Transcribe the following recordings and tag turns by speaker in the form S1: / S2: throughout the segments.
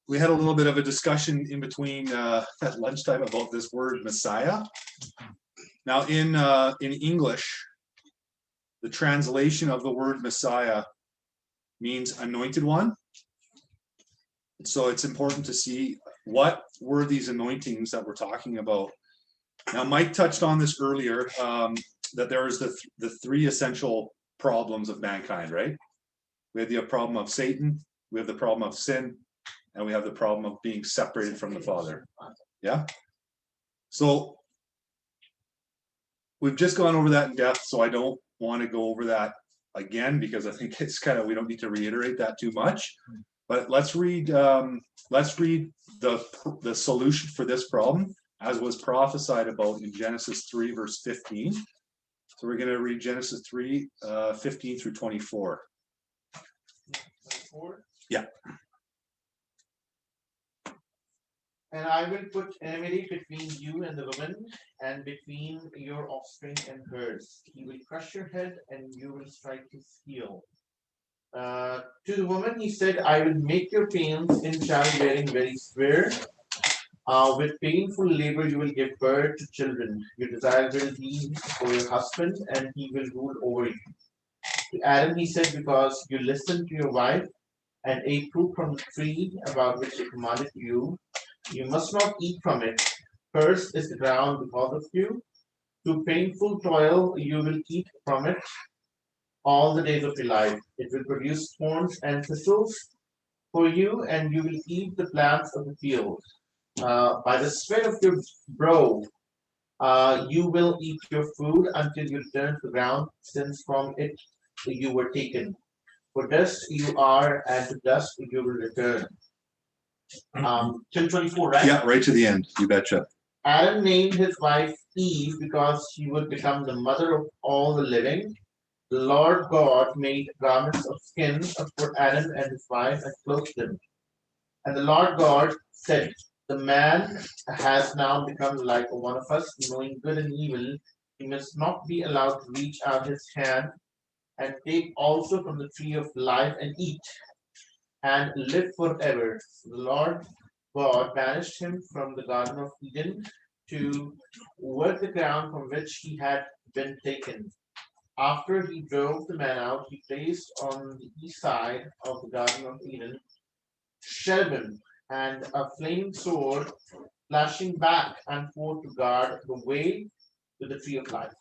S1: we had a little bit of a discussion in between at lunchtime about this word Messiah. Now in English, the translation of the word Messiah means anointed one. So it's important to see what were these anointings that we're talking about. Now, Mike touched on this earlier, that there is the three essential problems of mankind, right? We have the problem of Satan, we have the problem of sin, and we have the problem of being separated from the Father. Yeah? So we've just gone over that in depth, so I don't want to go over that again because I think it's kind of, we don't need to reiterate that too much. But let's read the solution for this problem as was prophesied about in Genesis 3 verse 15. So we're going to read Genesis 3 15 through 24.
S2: 24?
S1: Yeah.
S2: And I will put enmity between you and the woman, and between your offspring and hers. He will crush your head, and you will strike his heel. To the woman he said, I will make your pains in childbearing very severe. With painful labor you will give birth to children. Your desire will be for your husband, and he will rule over you. To Adam he said, because you listened to your wife and ate fruit from the tree about which I commanded you, you must not eat from it. Cursed is the ground because of you. Through painful toil you will eat from it all the days of your life. It will produce thorns and thistles for you, and you will eat the plants of the field. By the sweat of your brow you will eat your food until you return to the ground, since from it you were taken. For dust you are, and to dust you will return. Till 24, right?
S1: Yeah, right to the end. You betcha.
S2: Adam named his wife Eve because she would become the mother of all the living. The Lord God made garments of skin for Adam and his wife and clothed them. And the Lord God said, the man has now become like one of us, knowing good and evil. He must not be allowed to reach out his hand and take also from the tree of life and eat and live forever. The Lord God banished him from the Garden of Eden to work the ground from which he had been taken. After he drove the man out, he placed on the east side of the Garden of Eden cherubim and a flaming sword flashing back and forth to guard the way to the tree of life.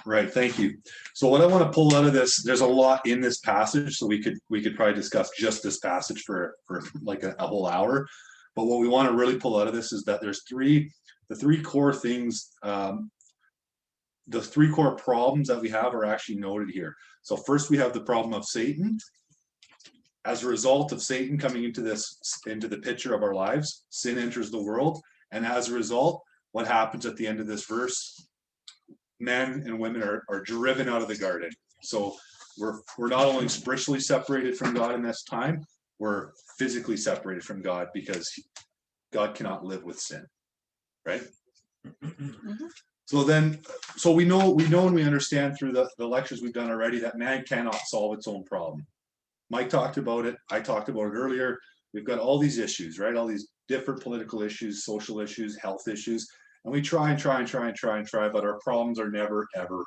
S1: Right, thank you. So what I want to pull out of this, there's a lot in this passage, so we could probably discuss just this passage for like a whole hour. But what we want to really pull out of this is that there's the three core things, the three core problems that we have are actually noted here. So first we have the problem of Satan. As a result of Satan coming into the picture of our lives, sin enters the world, and as a result, what happens at the end of this verse? Men and women are driven out of the garden. So we're not only spiritually separated from God in this time, we're physically separated from God because God cannot live with sin, right? Mm-hmm. So we know and we understand through the lectures we've done already that man cannot solve its own problem. Mike talked about it. I talked about it earlier. We've got all these issues, right? All these different political issues, social issues, health issues. And we try, but our problems are never, ever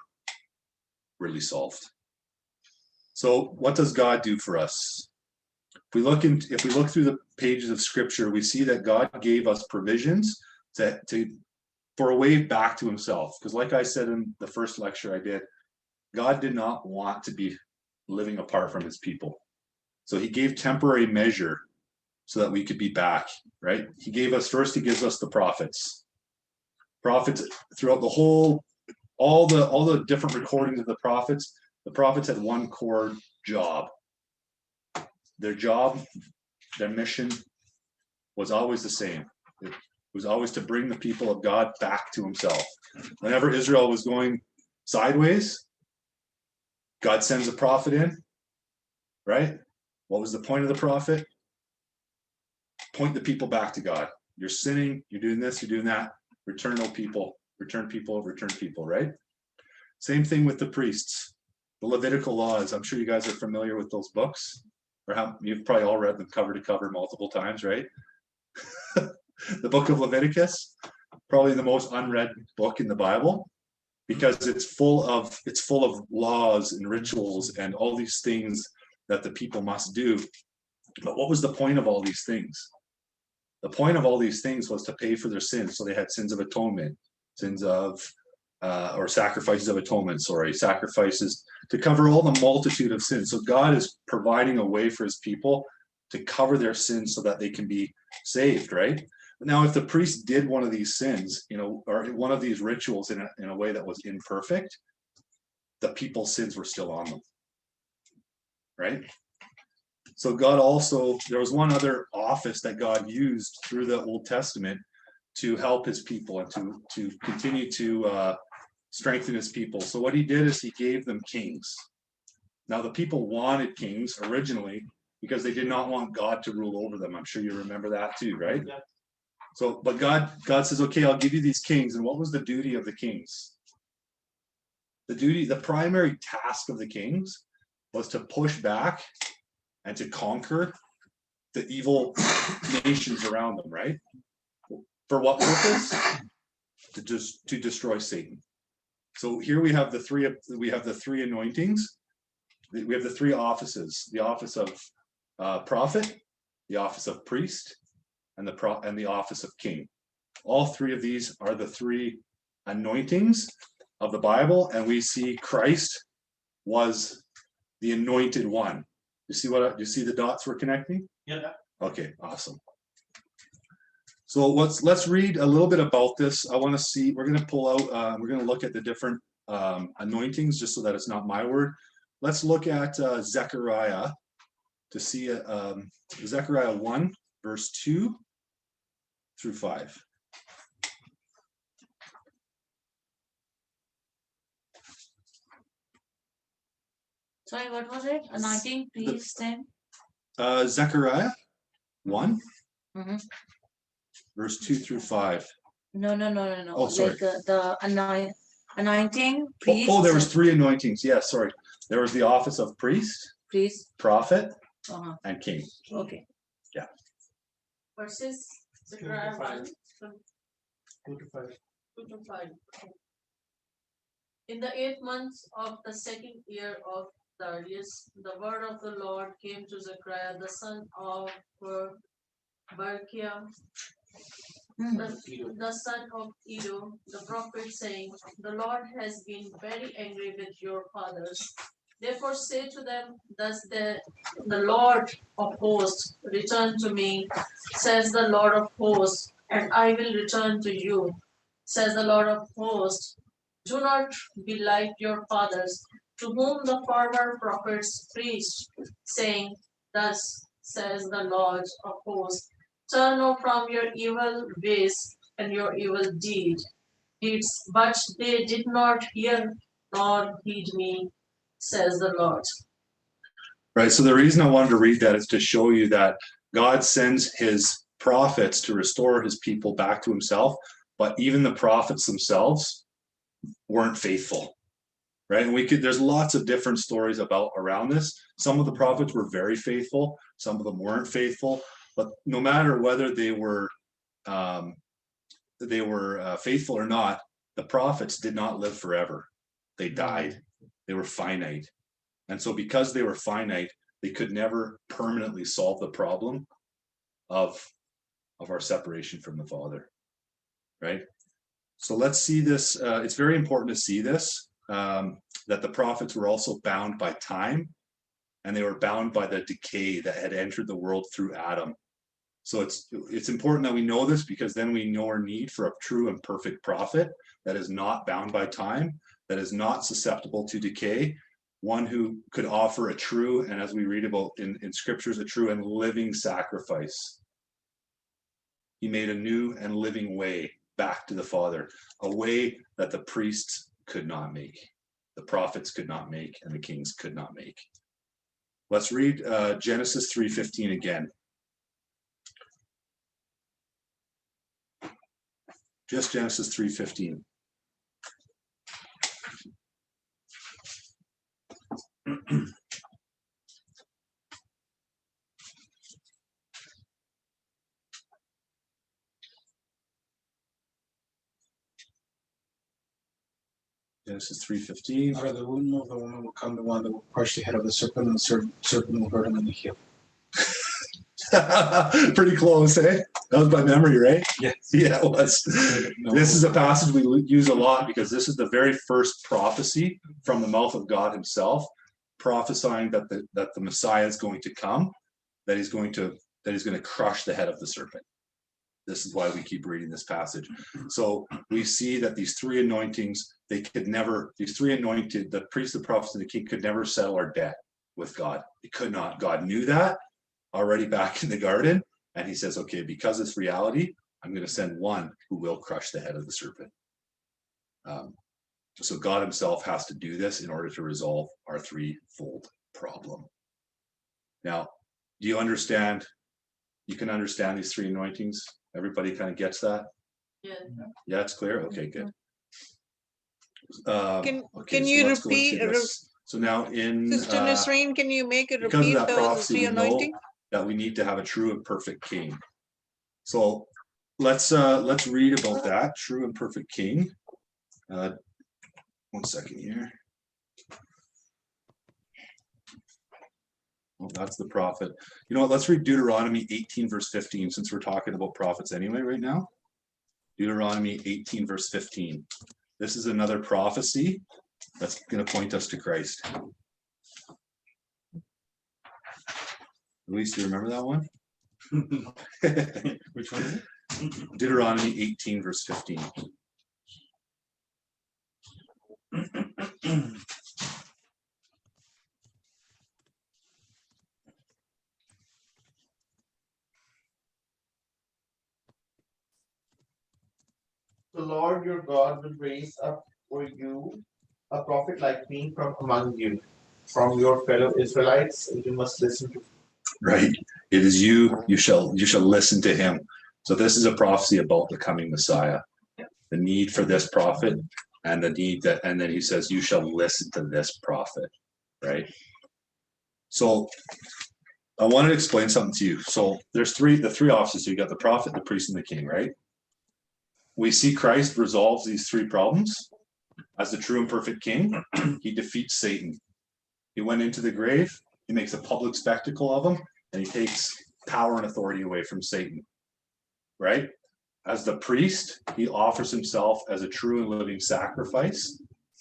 S1: really solved. So what does God do for us? If we look through the pages of Scripture, we see that God gave us provisions for a way back to himself. Because like I said in the first lecture I did, God did not want to be living apart from his people. So he gave temporary measure so that we could be back, right? He gives us the prophets. Prophets throughout all the different recordings of the prophets had one core job. Their mission was always the same. It was always to bring the people of God back to himself. Whenever Israel was going sideways, God sends a prophet in, right? What was the point of the prophet? Point the people back to God. You're sinning, you're doing this, you're doing that. Return, O people, return people, right? Same thing with the priests. The Levitical Laws. I'm sure you guys are familiar with those books. or you've probably all read them cover to cover multiple times, right? The book of Leviticus, probably the most unread book in the Bible, because it's full of laws and rituals and all these things that the people must do. But what was the point of all these things? The point of all these things was to pay for their sins. So they had sins of atonement, sins of or sacrifices of atonement, sacrifices to cover all the multitude of sins. So God is providing a way for his people to cover their sins so that they can be saved, right? Now, if the priest did one of these sins, or one of these rituals in a way that was imperfect, the people's sins were still on them, right? So God also, there was one other office that God used through the Old Testament to help his people and to continue to strengthen his people. So what he did is he gave them kings. Now the people wanted kings originally because they did not want God to rule over them. I'm sure you remember that too, right?
S2: Yeah.
S1: So, but God says, okay, I'll give you these kings. And what was the duty of the kings? The primary task of the kings was to push back and to conquer the evil nations around them, right? For what purpose? To destroy Satan. So here we have the three anointings. We have the three offices: the office of prophet, the office of priest, and the office of king. All three of these are the three anointings of the Bible, and we see Christ was the anointed one. You see the dots we're connecting?
S2: Yeah.
S1: Okay, awesome. So let's read a little bit about this. I want to see, we're going to pull out, we're going to look at the different anointings, just so that it's not my word. Let's look at Zechariah to see Zechariah 1, verse 2 through 5.
S3: Sorry, what was it? Anointing, priest, and
S1: Zechariah 1,
S3: Mhm.
S1: verse 2 through 5.
S3: No.
S1: Oh, sorry.
S3: Like the anointing, priest.
S1: There was three anointings. Yeah, sorry. There was the office of priest, prophet, and king.
S3: Okay.
S1: Yeah.
S3: Verses Zechariah 1,
S2: 2 to 5.
S3: 2 to 5. In the 8th month of the 2nd year of Darius, the word of the Lord came to Zechariah, the son of Barkiah, the son of Edo, the prophet, saying, "The Lord has been very angry with your fathers. Therefore say to them, thus the Lord of hosts, return to me, says the Lord of hosts, and I will return to you, says the Lord of hosts. Do not be like your fathers, to whom the former prophets preached, saying, thus says the Lord of hosts, turn now from your evil ways and your evil deeds. But they did not hear nor heed me, says the Lord."
S1: Right. So the reason I wanted to read that is to show you that God sends his prophets to restore his people back to himself, but even the prophets themselves weren't faithful. Right. And there's lots of different stories around this. Some of the prophets were very faithful, some of them weren't faithful, but no matter whether they were faithful or not, the prophets did not live forever. They died. They were finite. And so because they were finite, they could never permanently solve the problem of our separation from the Father, right? So let's see this. It's very important to see this, that the prophets were also bound by time, and they were bound by the decay that had entered the world through Adam. So it's important that we know this, because then we know our need for a true and perfect prophet that is not bound by time, that is not susceptible to decay, one who could offer a true, and as we read about in scriptures, a true and living sacrifice. He made a new and living way back to the Father, a way that the priests could not make, the prophets could not make, and the kings could not make. Let's read Genesis 3:15 again. Just Genesis 3:15. Genesis 3:15.
S4: Out of the womb of the woman will come the one that will crush the head of the serpent, and the serpent will hurt him in the heel.
S1: Pretty close, eh? That was by memory, right?
S4: Yes.
S1: Yeah, it was. This is a passage we use a lot because this is the very first prophecy from the mouth of God himself, prophesying that the Messiah is going to come, that he's going to crush the head of the serpent. This is why we keep reading this passage. So we see that these three anointings, these three anointed, the priest, the prophet, and the king could never settle our debt with God. They could not. God knew that already back in the garden. And he says, okay, because it's reality, I'm going to send one who will crush the head of the serpent. So God himself has to do this in order to resolve our threefold problem. Now, do you understand? You can understand these three anointings? Everybody kind of gets that?
S3: Yeah.
S1: Yeah, it's clear? Okay, good.
S5: Can
S1: Okay,
S5: you
S1: let's go into
S5: repeat,
S1: this. So now in
S5: Sister Nasreen, can you make it
S1: because of
S5: repeat
S1: that
S5: those
S1: prophecy,
S5: three
S1: we know
S5: anointing?
S1: that we need to have a true and perfect king. So let's read about that true and perfect king. 1 second here. Oh, that's the prophet. You know what? Let's read Deuteronomy 18 verse 15 since we're talking about prophets anyway right now. Deuteronomy 18 verse 15. This is another prophecy that's going to point us to Christ. Luis, do you remember that one?
S4: Which one is it?
S1: Deuteronomy 18 verse 15.
S2: The Lord your God will raise up for you a prophet like me from among you, from your fellow Israelites, and you must listen to.
S1: Right. It is you shall listen to him. So this is a prophecy about the coming Messiah. The need for this prophet and the need that, and then he says, you shall listen to this prophet. Right. So I wanted to explain something to you. So there's the three offices. So you got the prophet, the priest, and the king, right? We see Christ resolves these three problems as the true and perfect king. He defeats Satan. He went into the grave. He makes a public spectacle of him, and he takes power and authority away from Satan. Right? As the priest, he offers himself as a true and living sacrifice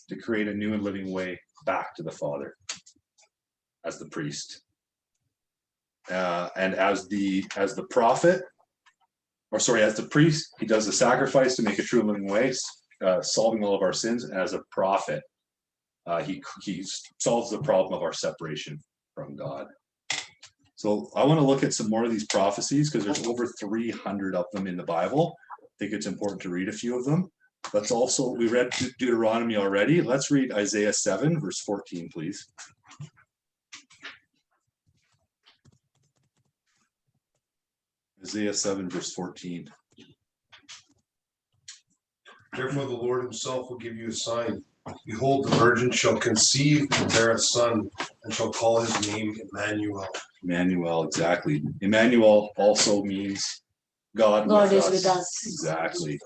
S1: to create a new and living way back to the Father. As the priest, and as the prophet, or sorry, as the priest, he does the sacrifice to make a true and living way, solving all of our sins. And as a prophet, he solves the problem of our separation from God. So I want to look at some more of these prophecies because there's over 300 of them in the Bible. I think it's important to read a few of them. We read Deuteronomy already. Let's read Isaiah 7 verse 14, please. Isaiah 7 verse 14.
S6: Therefore the Lord himself will give you a sign. Behold, the virgin shall conceive and bear a son, and shall call his name Emmanuel.
S1: Emmanuel, exactly. Emmanuel also means God
S7: God
S1: with
S7: is
S1: us.
S7: with us.
S1: Exactly.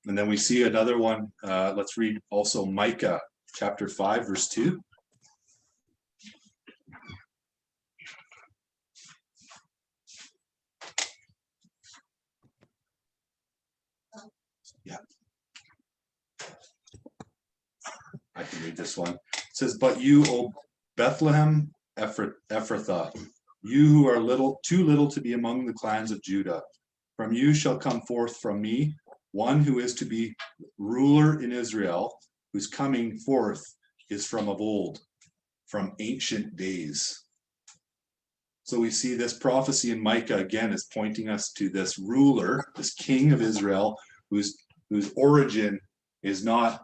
S1: And then we see another one. Let's read also Micah chapter 5 verse 2. Yeah. I can read this one. It says, but you, O Bethlehem Ephrathah, you who are too little to be among the clans of Judah, from you shall come forth from me one who is to be ruler in Israel, whose coming forth is from of old, from ancient days. So we see this prophecy in Micah again is pointing us to this ruler, this king of Israel, whose origin is not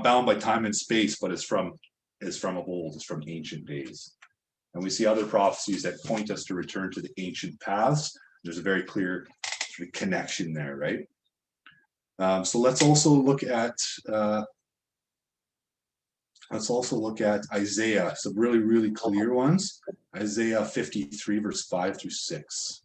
S1: bound by time and space, but is from of old, is from ancient days. And we see other prophecies that point us to return to the ancient paths. There's a very clear connection there, right? So let's also look at Isaiah, some really, really clear ones. Isaiah 53, verse 5 through 6.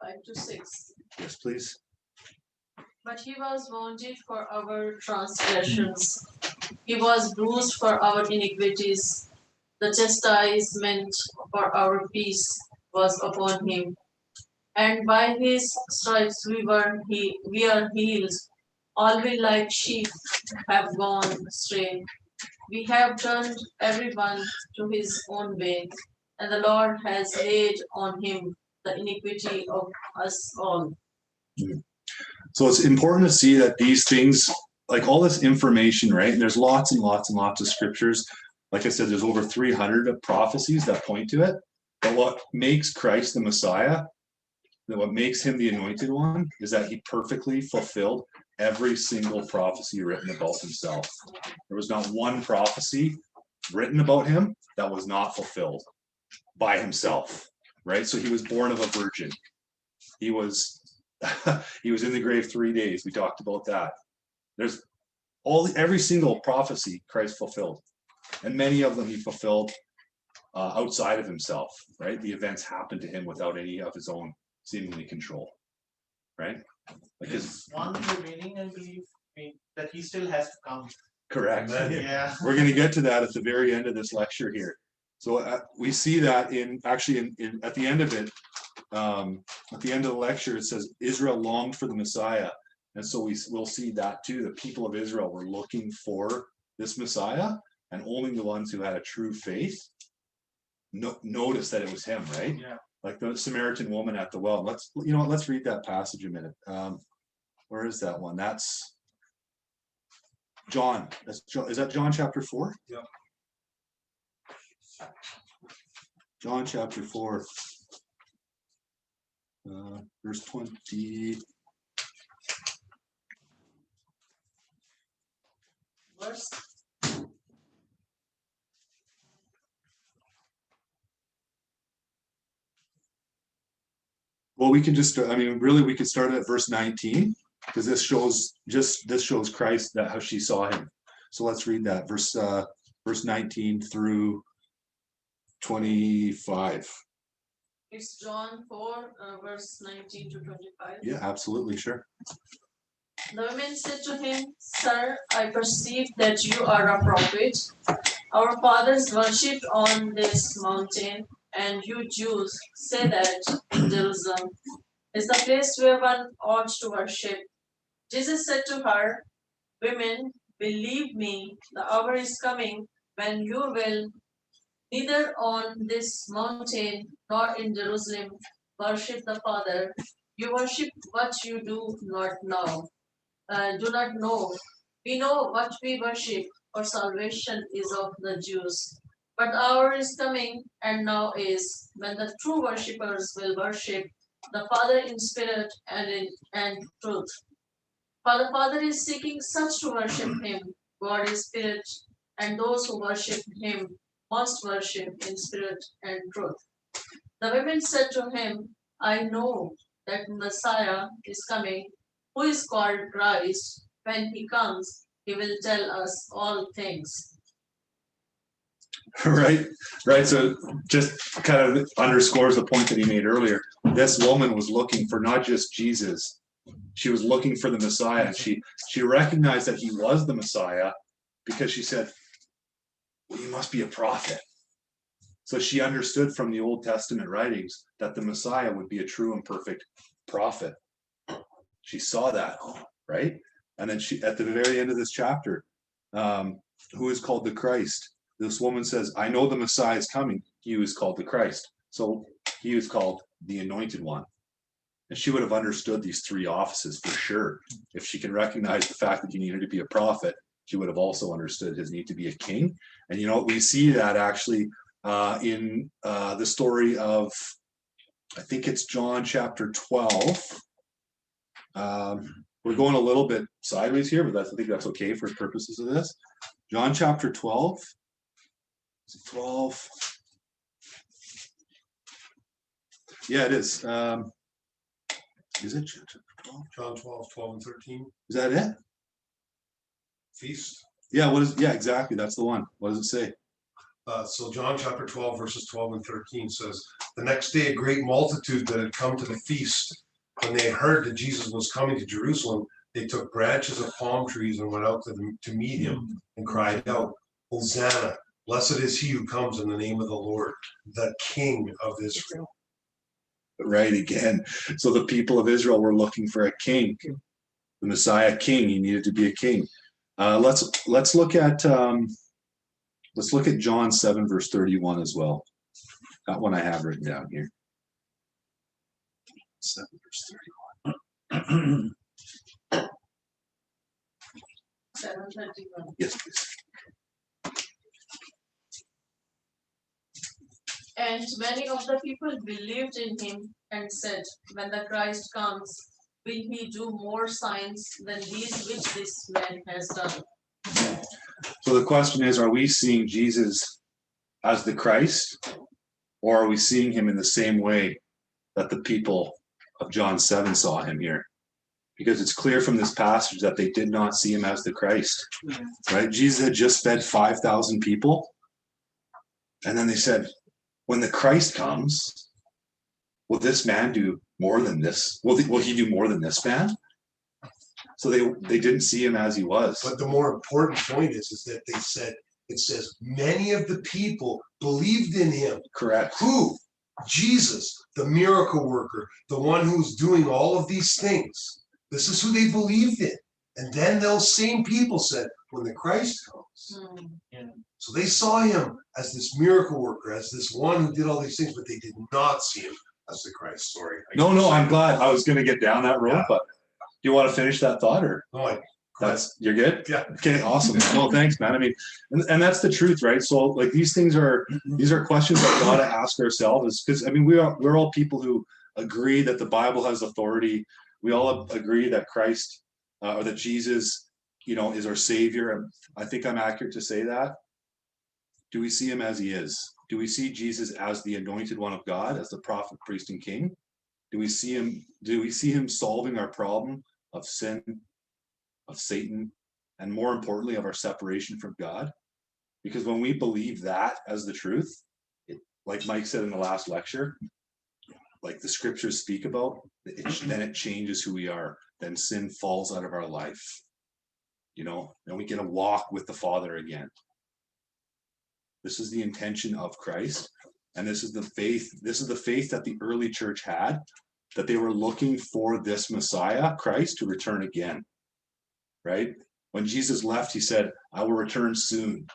S3: 5-6.
S1: Yes, please.
S3: But he was wounded for our transgressions, he was bruised for our iniquities. The chastisement for our peace was upon him, and by his stripes we are healed. All we like sheep have gone astray. We have turned everyone to his own way, and the Lord has laid on him the iniquity of us all.
S1: So it's important to see that these things, like all this information, right? And there's lots and lots and lots of scriptures. Like I said, there's over 300 of prophecies that point to it. But what makes Christ the Messiah, that what makes him the anointed one, is that he perfectly fulfilled every single prophecy written about himself. There was not one prophecy written about him that was not fulfilled by himself, right? So he was born of a virgin. He was he was in the grave 3 days. We talked about that. There's every single prophecy Christ fulfilled, and many of them he fulfilled outside of himself, right? The events happened to him without any of his own seemingly control, right? Like
S2: There's one remaining, I believe, that he still has to come.
S1: correct.
S6: Amen.
S2: Yeah.
S1: We're going to get to that at the very end of this lecture here. So we see that at the end of it, at the end of the lecture, it says Israel longed for the Messiah. And so we'll see that too. The people of Israel were looking for this Messiah, and only the ones who had a true faith noticed that it was him, right?
S2: Yeah.
S1: Like the Samaritan woman at the well. Let's read that passage a minute. Where is that one? That's John. Is that John chapter 4?
S6: Yeah.
S1: John chapter 4. Verse 20.
S3: Verse
S1: Well, we can just, really, we could start at verse 19, because this shows Christ, that how she saw him. So let's read that verse 19 through 25.
S3: It's John 4, verse 19 to 25.
S1: Yeah, absolutely, sure.
S3: The women said to him, Sir, I perceive that you are a prophet. Our fathers worshipped on this mountain, and you Jews say that in Jerusalem is the place where one ought to worship. Jesus said to her, Women, believe me, the hour is coming when you will neither on this mountain nor in Jerusalem worship the Father. You worship what you do not know. Do not know. We know what we worship, for salvation is of the Jews. But the hour is coming, and now is, when the true worshippers will worship the Father in spirit and truth. For the Father is seeking such to worship him. God is spirit, and those who worship him must worship in spirit and truth. The women said to him, I know that Messiah is coming, who is called Christ. When he comes, he will tell us all things.
S1: Right. So just kind of underscores the point that he made earlier. This woman was looking for not just Jesus, she was looking for the Messiah, and she recognized that he was the Messiah because she said, well, you must be a prophet. So she understood from the Old Testament writings that the Messiah would be a true and perfect prophet. She saw that, right? And then at the very end of this chapter, who is called the Christ? This woman says, I know the Messiah is coming. He is called the Christ. So he is called the Anointed One. And she would have understood these three offices for sure. If she can recognize the fact that he needed to be a prophet, she would have also understood his need to be a king. And we see that actually in the story of, I think it's John chapter 12. We're going a little bit sideways here, but I think that's okay for purposes of this. John chapter 12. Is it 12? Yeah, it is. Is it chapter 12?
S6: John 12, 12 and 13.
S1: Is that it?
S6: Feast.
S1: Yeah, exactly. That's the one. What does it say?
S6: So John chapter 12, verses 12 and 13 says, the next day a great multitude that had come to the feast, when they heard that Jesus was coming to Jerusalem, they took branches of palm trees and went out to meet him and cried out, Hosanna, blessed is he who comes in the name of the Lord, the King of Israel.
S1: Right, again. So the people of Israel were looking for a king, the Messiah king. He needed to be a king. Let's look at John 7 verse 31 as well. That one I have written down here. 7 verse 31.
S3: 7:31.
S1: Yes, please.
S3: And many of the people believed in him and said, when the Christ comes, will he do more signs than these which this man has done?
S1: So the question is, are we seeing Jesus as the Christ, or are we seeing him in the same way that the people of John 7 saw him here? Because it's clear from this passage that they did not see him as the Christ, right? Jesus had just fed 5,000 people. And then they said, when the Christ comes, will this man do more than this? Will he do more than this man? So they didn't see him as he was.
S6: But the more important point is that they said, it says, many of the people believed in him.
S1: Correct.
S6: Who? Jesus, the miracle worker, the one who's doing all of these things. This is who they believed in. And then those same people said, when the Christ comes. So they saw him as this miracle worker, as this one who did all these things, but they did not see him as the Christ. Sorry.
S1: No, I'm glad. I was going to get down that road, but do you want to finish that thought, or you're good?
S6: Yeah.
S1: Okay, awesome. Well, thanks, man. I mean, and that's the truth, right? So like these are questions that we got to ask ourselves, because I mean we're all people who agree that the Bible has authority. We all agree that Christ or that Jesus, is our Savior. And I think I'm accurate to say that. Do we see him as he is? Do we see Jesus as the anointed one of God, as the prophet, priest, and king? Do we see him solving our problem of sin, of Satan, and more importantly, of our separation from God? Because when we believe that as the truth, like Mike said in the last lecture, like the scriptures speak about, then it changes who we are. Then sin falls out of our life, and we get a walk with the Father again. This is the intention of Christ, and this is the faith. This is the faith that the early church had, that they were looking for this Messiah, Christ, to return again. Right? When Jesus left, he said, "I will return soon."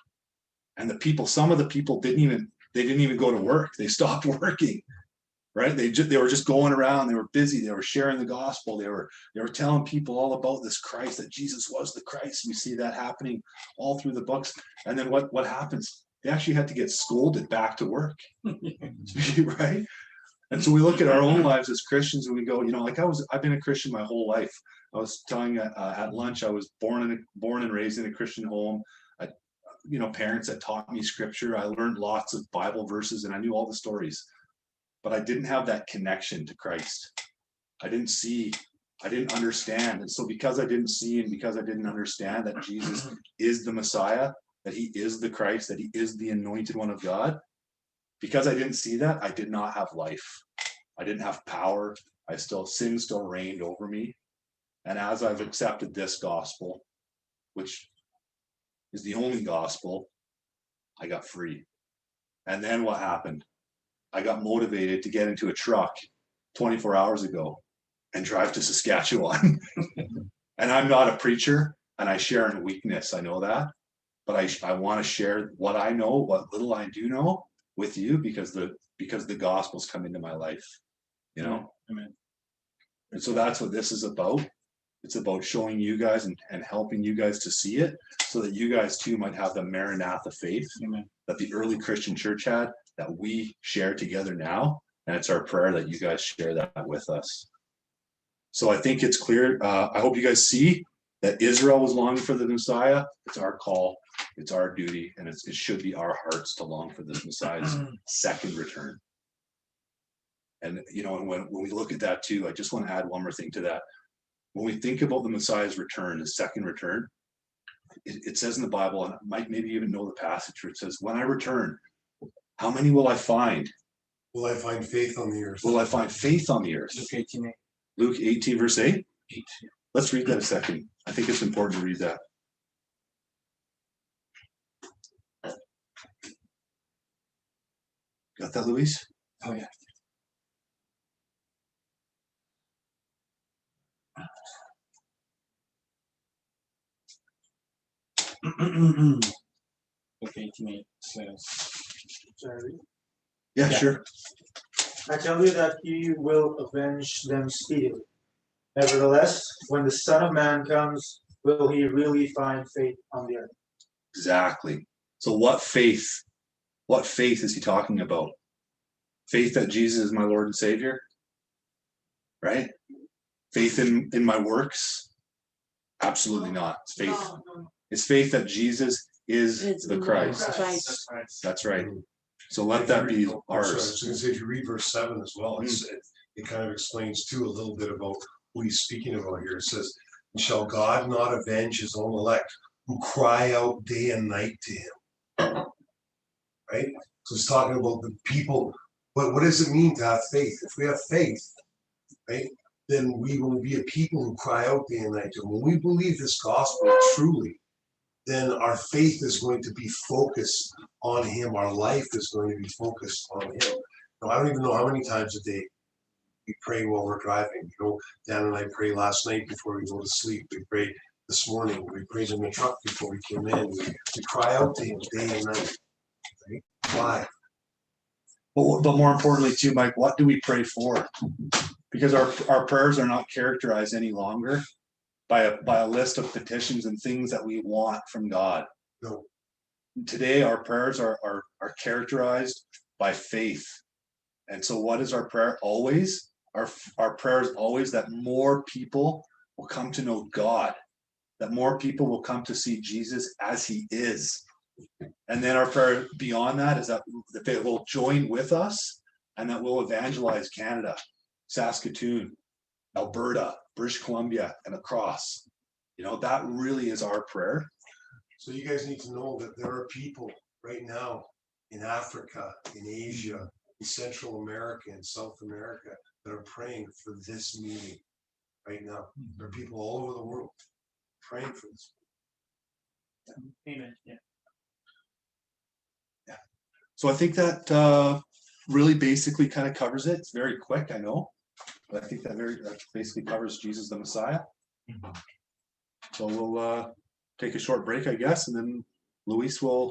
S1: And some of the people didn't even go to work. They stopped working. Right? They were just going around. They were busy. They were sharing the gospel. They were telling people all about this Christ, that Jesus was the Christ. We see that happening all through the books. And then what happens? They actually had to get scolded back to work. Right? And so we look at our own lives as Christians and we go, I've been a Christian my whole life. I was telling at lunch, I was born and raised in a Christian home. Parents that taught me scripture. I learned lots of Bible verses and I knew all the stories, but I didn't have that connection to Christ. I didn't understand. And so because I didn't see and because I didn't understand that Jesus is the Messiah, that he is the Christ, that he is the anointed one of God, because I didn't see that, I did not have life. I didn't have power. Sin still reigned over me. And as I've accepted this gospel, which is the only gospel, I got free. And then what happened? I got motivated to get into a truck 24 hours ago and drive to Saskatchewan. And I'm not a preacher and I share in weakness. I know that. But I want to share what I know, what little I do know with you, because the gospel's come into my life, Amen. And so that's what this is about. It's about showing you guys and helping you guys to see it, so that you guys too might have the Maranatha faith that the early Christian church had, that we share together now. And it's our prayer that you guys share that with us. So I think it's clear. I hope you guys see that Israel was longing for the Messiah. It's our call. It's our duty, and it should be our hearts to long for this Messiah's second return. And when we look at that too, I just want to add one more thing to that. When we think about the Messiah's return, his second return, it says in the Bible, and Mike maybe even know the passage where it says, when I return, how many will I find?
S6: Will I find faith on the earth?
S1: Will I find faith on the earth?
S4: Luke 18:8.
S1: Luke 18, verse 8.
S4: 8.
S1: Let's read that a second. I think it's important to read that. Got that, Luis?
S4: Oh, yeah. Luke 18:8 says,
S7: Sorry.
S1: Yeah,
S7: Yeah.
S1: sure.
S7: I tell you that he will avenge them speedily. Nevertheless, when the Son of Man comes, will he really find faith on the earth?
S1: Exactly. So what faith? What faith is he talking about? Faith that Jesus is my Lord and Savior? Right? Faith in my works? Absolutely not. It's faith.
S3: No.
S1: It's faith that Jesus is the Christ.
S2: That's right.
S1: That's right. So let that be
S6: I was
S1: ours.
S6: gonna say, if you read verse 7 as well, it kind of explains too a little bit about who he's speaking about here. It says, shall God not avenge his own elect who cry out day and night to him? Right? So it's talking about the people. But what does it mean to have faith? If we have faith, right, then we will be a people who cry out day and night to him. When we believe this gospel truly, then our faith is going to be focused on him. Our life is going to be focused on him. Now, I don't even know how many times a day we pray while we're driving. You know, Dan and I prayed last night before we go to sleep. We prayed this morning. We prayed in the truck before we came in. We cry out to him day and night. Right? Why?
S1: But more importantly too, Mike, what do we pray for? Because our prayers are not characterized any longer by a list of petitions and things that we want from God.
S6: No.
S1: Today, our prayers are characterized by faith. And so what is our prayer always? Our prayer is always that more people will come to know God, that more people will come to see Jesus as he is. And then our prayer beyond that is that they will join with us and that we'll evangelize Canada, Saskatoon, Alberta, British Columbia, and across. You know, that really is our prayer.
S6: So you guys need to know that there are people right now in Africa, in Asia, in Central America, and South America that are praying for this meeting right now. There are people all over the world praying for this.
S2: Amen. Yeah.
S1: So I think that really basically kind of covers it. It's very quick, I know, but I think that basically covers Jesus the Messiah. So we'll take a short break, I guess, and then Luis will